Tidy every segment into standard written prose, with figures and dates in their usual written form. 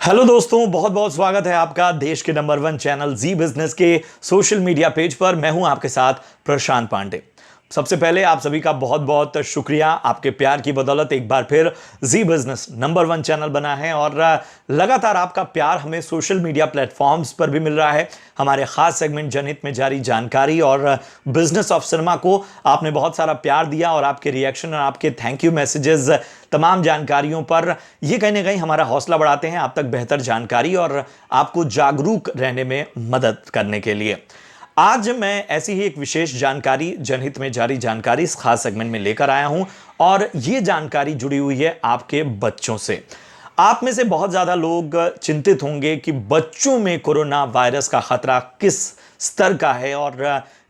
Hello दोस्तों, बहुत बहुत स्वागत है आपका देश के नंबर 1 चैनल जी बिजनेस के सोशल मीडिया पेज पर। मैं हूं आपके साथ प्रशांत पांडे। सबसे पहले आप सभी का बहुत बहुत शुक्रिया। आपके प्यार की बदौलत एक बार फिर जी बिजनेस नंबर 1 चैनल बना है और लगातार आपका प्यार हमें सोशल मीडिया प्लेटफॉर्म्स पर भी मिल रहा है। हमारे खास सेगमेंट जनहित में जारी जानकारी और बिजनेस ऑफ सिनेमा को आपने बहुत सारा प्यार दिया और आपके रिएक्शन और आपके थैंक यू मैसेजेस तमाम जानकारियों पर ये कहीं ना कहीं हमारा हौसला बढ़ाते हैं आप तक बेहतर जानकारी और आपको जागरूक रहने में मदद करने के लिए। आज मैं ऐसी ही एक विशेष जानकारी जनहित में जारी जानकारी इस खास सेगमेंट में लेकर आया हूं और यह जानकारी जुड़ी हुई है आपके बच्चों से। आप में से बहुत ज्यादा लोग चिंतित होंगे कि बच्चों में कोरोना वायरस का खतरा किस स्तर का है और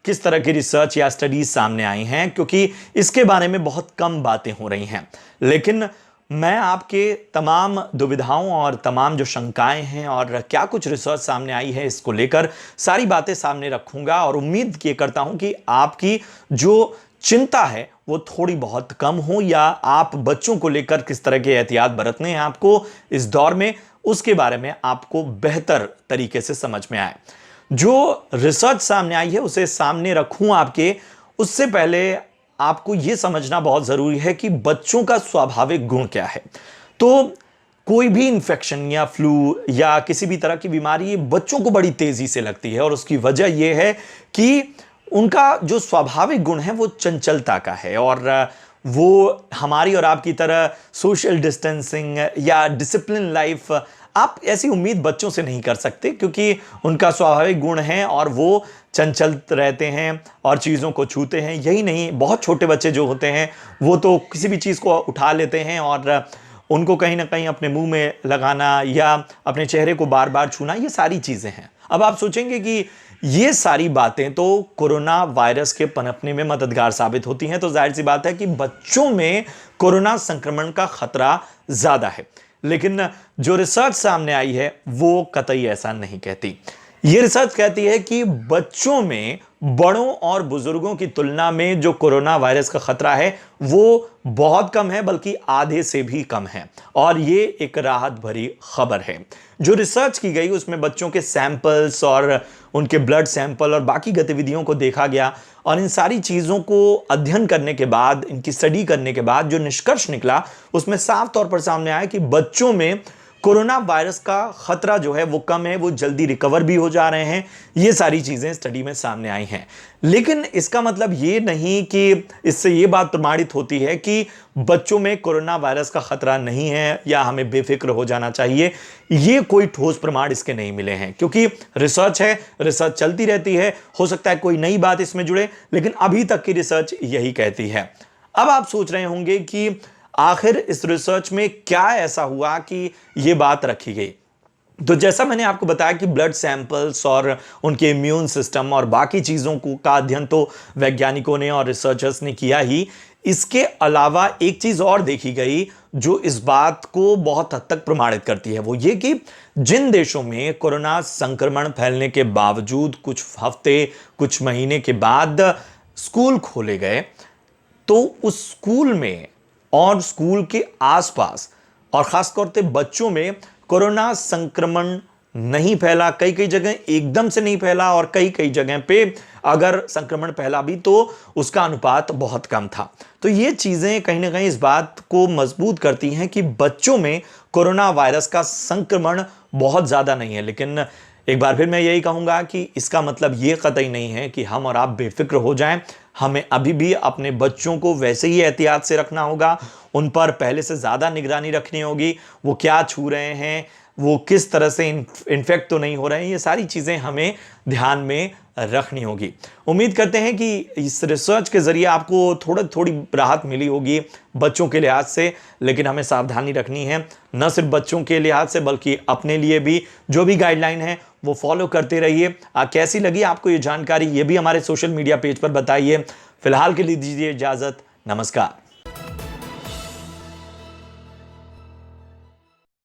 किस तरह की रिसर्च या स्टडीज सामने आई हैं, क्योंकि इसके बारे में बहुत कम बातें हो रही हैं। लेकिन मैं आपके तमाम दुविधाओं और तमाम जो शंकाएं हैं और क्या कुछ रिसर्च सामने आई है इसको लेकर सारी बातें सामने रखूंगा और उम्मीद ये करता हूं कि आपकी जो चिंता है वो थोड़ी बहुत कम हो या आप बच्चों को लेकर किस तरह के एहतियात बरतने हैं आपको इस दौर में, उसके बारे में आपको बेहतर तरीके से समझ में आए। जो रिसर्च सामने आई है उसे सामने रखूं आपके, उससे पहले आपको यह समझना बहुत जरूरी है कि बच्चों का स्वाभाविक गुण क्या है। तो कोई भी इंफेक्शन या फ्लू या किसी भी तरह की बीमारी बच्चों को बड़ी तेजी से लगती है और उसकी वजह यह है कि उनका जो स्वाभाविक गुण है वो चंचलता का है और वो हमारी और आपकी तरह सोशल डिस्टेंसिंग या डिसिप्लिन लाइफ आप ऐसी उम्मीद बच्चों से नहीं कर सकते, क्योंकि उनका स्वाभाविक गुण है और वो चंचल रहते हैं और चीज़ों को छूते हैं। यही नहीं, बहुत छोटे बच्चे जो होते हैं वो तो किसी भी चीज़ को उठा लेते हैं और उनको कहीं ना कहीं अपने मुंह में लगाना या अपने चेहरे को बार बार छूना, ये सारी चीज़ें हैं। अब आप सोचेंगे कि ये सारी बातें तो कोरोना वायरस के पनपने में मददगार साबित होती हैं, तो जाहिर सी बात है कि बच्चों में कोरोना संक्रमण का खतरा ज़्यादा है। लेकिन जो रिसर्च सामने आई है वो कतई ऐसा नहीं कहती। यह रिसर्च कहती है कि बच्चों में बड़ों और बुजुर्गों की तुलना में जो कोरोना वायरस का खतरा है वो बहुत कम है, बल्कि आधे से भी कम है और ये एक राहत भरी खबर है। जो रिसर्च की गई उसमें बच्चों के सैंपल्स और उनके ब्लड सैंपल और बाकी गतिविधियों को देखा गया और इन सारी चीज़ों को अध्ययन करने के बाद, इनकी स्टडी करने के बाद जो निष्कर्ष निकला उसमें साफ तौर पर सामने आया कि बच्चों में कोरोना वायरस का खतरा जो है वो कम है, वो जल्दी रिकवर भी हो जा रहे हैं। ये सारी चीजें स्टडी में सामने आई हैं। लेकिन इसका मतलब ये नहीं कि इससे ये बात प्रमाणित होती है कि बच्चों में कोरोना वायरस का खतरा नहीं है या हमें बेफिक्र हो जाना चाहिए। ये कोई ठोस प्रमाण इसके नहीं मिले हैं, क्योंकि रिसर्च है, रिसर्च चलती रहती है। हो सकता है कोई नई बात इसमें जुड़े, लेकिन अभी तक की रिसर्च यही कहती है। अब आप सोच रहे होंगे कि आखिर इस रिसर्च में क्या ऐसा हुआ कि यह बात रखी गई। तो जैसा मैंने आपको बताया कि ब्लड सैंपल्स और उनके इम्यून सिस्टम और बाकी चीज़ों को का अध्ययन तो वैज्ञानिकों ने और रिसर्चर्स ने किया ही, इसके अलावा एक चीज़ और देखी गई जो इस बात को बहुत हद तक प्रमाणित करती है। वो ये कि जिन देशों में कोरोना संक्रमण फैलने के बावजूद कुछ हफ्ते, कुछ महीने के बाद स्कूल खोले गए, तो उस स्कूल में और स्कूल के आसपास और खासतौर से बच्चों में कोरोना संक्रमण नहीं फैला। कई कई जगह एकदम से नहीं फैला और कई कई जगह पे अगर संक्रमण फैला भी तो उसका अनुपात बहुत कम था। तो ये चीजें कहीं ना कहीं इस बात को मजबूत करती हैं कि बच्चों में कोरोना वायरस का संक्रमण बहुत ज्यादा नहीं है। लेकिन एक बार फिर मैं यही कहूंगा कि इसका मतलब ये कतई नहीं है कि हम और आप बेफिक्र हो जाएं। हमें अभी भी अपने बच्चों को वैसे ही एहतियात से रखना होगा, उन पर पहले से ज़्यादा निगरानी रखनी होगी। वो क्या छू रहे हैं, वो किस तरह से इन्फेक्ट तो नहीं हो रहे हैं, ये सारी चीज़ें हमें ध्यान में रखनी होगी। उम्मीद करते हैं कि इस रिसर्च के ज़रिए आपको थोड़ी राहत मिली होगी बच्चों के लिहाज से। लेकिन हमें सावधानी रखनी है, न सिर्फ बच्चों के लिहाज से बल्कि अपने लिए भी। जो भी गाइडलाइन है वो फॉलो करते रहिए। कैसी लगी आपको ये जानकारी, ये भी हमारे सोशल मीडिया पेज पर बताइए। फिलहाल के लिए दीजिए इजाज़त। नमस्कार।